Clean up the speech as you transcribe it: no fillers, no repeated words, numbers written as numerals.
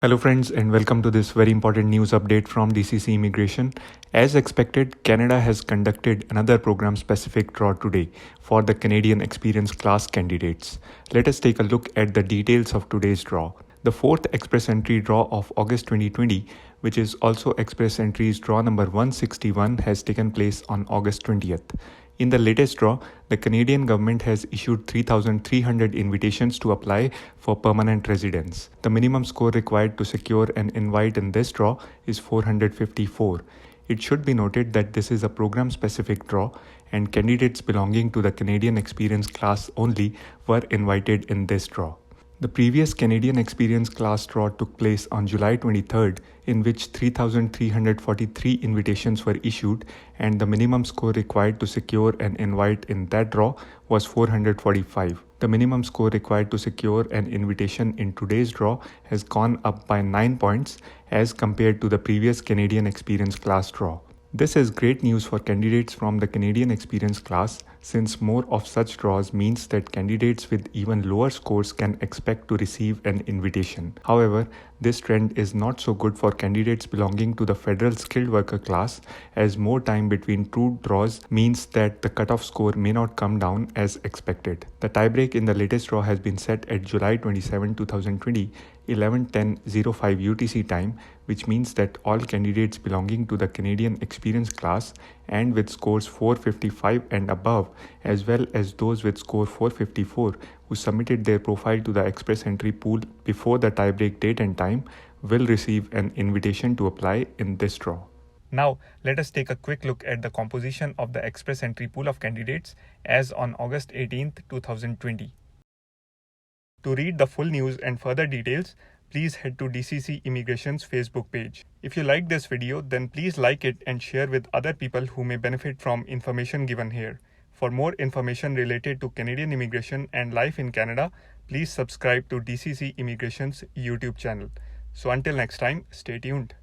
Hello, friends, and welcome to this very important news update from DCC Immigration. As expected, Canada has conducted another program specific draw today for the Canadian Experience Class candidates. Let us take a look at the details of today's draw. The fourth Express Entry draw of August 2020, which is also Express Entries draw number 161, has taken place on August 20th. In the latest draw, the Canadian government has issued 3,300 invitations to apply for permanent residence. The minimum score required to secure an invite in this draw is 454. It should be noted that this is a program-specific draw, and candidates belonging to the Canadian Experience class only were invited in this draw. The previous Canadian Experience class draw took place on July 23rd, in which 3,343 invitations were issued, and the minimum score required to secure an invite in that draw was 445. The minimum score required to secure an invitation in today's draw has gone up by 9 points as compared to the previous Canadian Experience class draw. This is great news for candidates from the Canadian Experience class, since more of such draws means that candidates with even lower scores can expect to receive an invitation. However, this trend is not so good for candidates belonging to the Federal Skilled Worker class, as more time between two draws means that the cutoff score may not come down as expected. The tiebreak in the latest draw has been set at July 27, 2020, 11:10:05 UTC time, which means that all candidates belonging to the Canadian Experience class and with scores 455 and above, as well as those with score 454 who submitted their profile to the Express Entry pool before the tiebreak date and time, will receive an invitation to apply in this draw. Now, let us take a quick look at the composition of the Express Entry pool of candidates as on August 18th, 2020. To read the full news and further details, please head to DCC Immigration's Facebook page. If you like this video, then please like it and share with other people who may benefit from information given here. For more information related to Canadian immigration and life in Canada, please subscribe to DCC Immigration's YouTube channel. So until next time, stay tuned.